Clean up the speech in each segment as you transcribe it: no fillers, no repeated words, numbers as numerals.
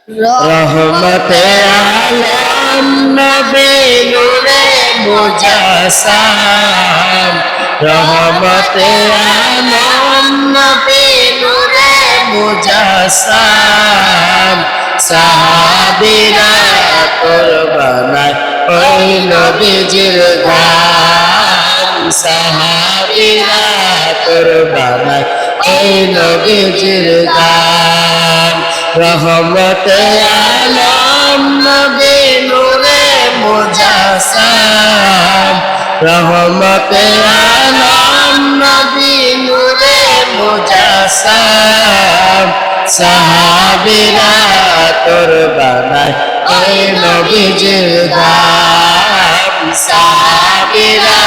রহমতে আলম নবী নূরে মুজাসসাম রহমতে আলম নবী নূরে মুজাসসাম সাহাবীরা কুরবানায় ওই নবীজির গান সাহাবীরা কুরবানায় ওই নবীজির গান রহমতে আলম নবী নূরে মুজাসসাম রহমতে আলম নবী নূরে মুজাসসাম সাহাবীরা কুরবানায় ওই নবীজির গান সাহাবীরা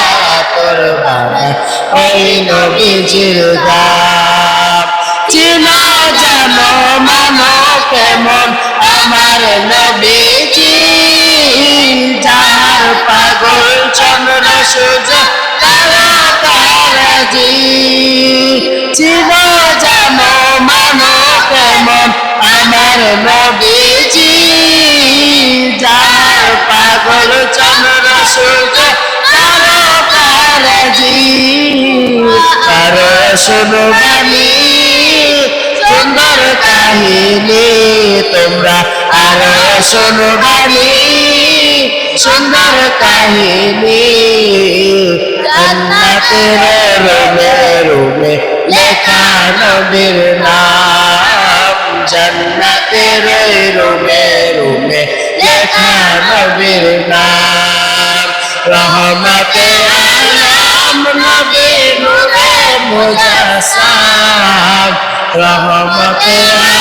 কুরবানায় ওই নবীজির গান চিনা জানো মানো কেমন আমার নবীজি যার পাগল চন্দ্র সূর্য তারা তারাজি চিনা জানো মানো কেমন আমার নবীজি যার পাগল চন্দ্র সূর্য তারা তারাজি তারা শুনো বাণী সুন্দর কাহিনী তোমরা আরো শোনো বাণী সুন্দর কাহিনী জান্নাতের রুমে রুমে লেখা নবীর নাম জান্নাতের রুমে রুমে লেখা নবীর নাম রহমতে আলম নবী নূরে মুজাসসাম রহমতে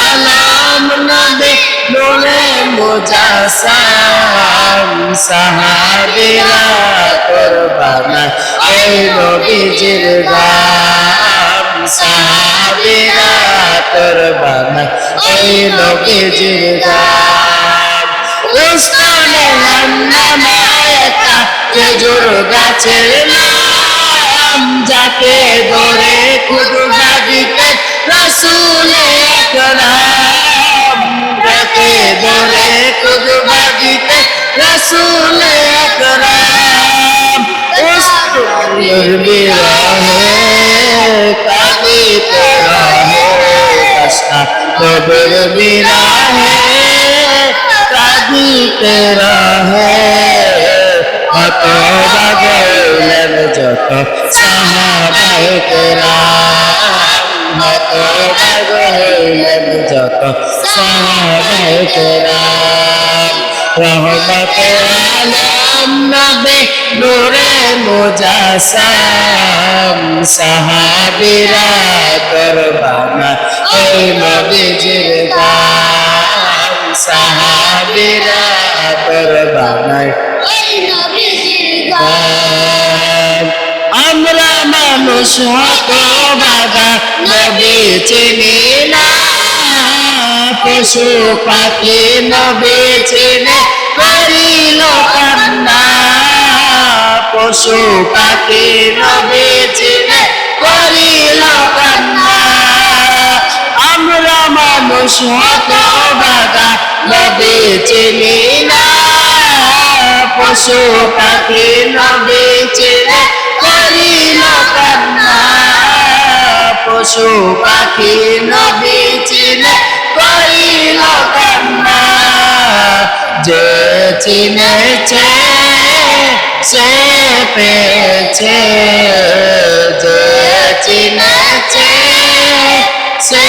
আলম নবী নূরে মুজাসসাম সাহাবীরা কুরবানায় ওই নবীজির গান সাহাবীরা কুরবানায় ওই নবীজির গান উস্তানে হান্নামায় একটা খেজুর গাছের নাম যাকে ধরে খুতবা দিতে রাসূল আকরাম যাকে ধরে খুতবা দিতে রাসূল আকরাম উস্তানের বিরহে কাঁদিতে রহে কষ্টা নবীর বিরহে কাঁদিতে রহে কত বাগলেন যত সাহাবায়ে কেরাম কত বাগলেন যত সাহাবায়ে কেরাম রহমতে আলম নবী নূরে মুজাসসাম সাহাবীরা কুরবানায় ওই নবীজির গান সাহাবীরা কুরবানায় আমরা মানুষ হতভাগা নবী চিনি না পশু পাখি নবী চিনে করিল কান্না পশু পাখি নবী চিনে করিল কান্না আমরা মানুষ হতভাগা নবী চিনি না পশু পাখি নবী চিনে করিল কান্না পশু পাখি নবী চিনে করিল কান্না যে চিনেছে সে পেয়েছে যে চিনেছে সে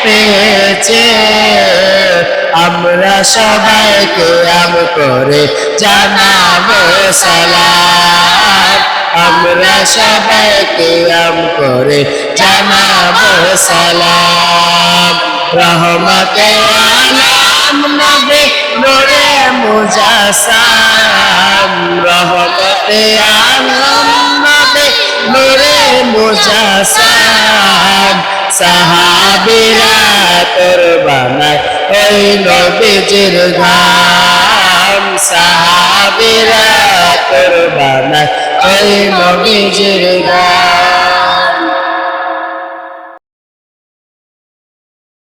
পেয়েছে আমরা সবাইকে আম করে জানাবো সালাম আমরা সবাইকে আম করে জানাবো সালাম রহমতে আলম নবী নূরে মুজাসসাম রহমতে আলম নবী নূরে মুজাসসাম সাহাবীরা কুরবানায় ওই নবীজির গান সাহাবীরা কুরবানায় ওই নবীজির গান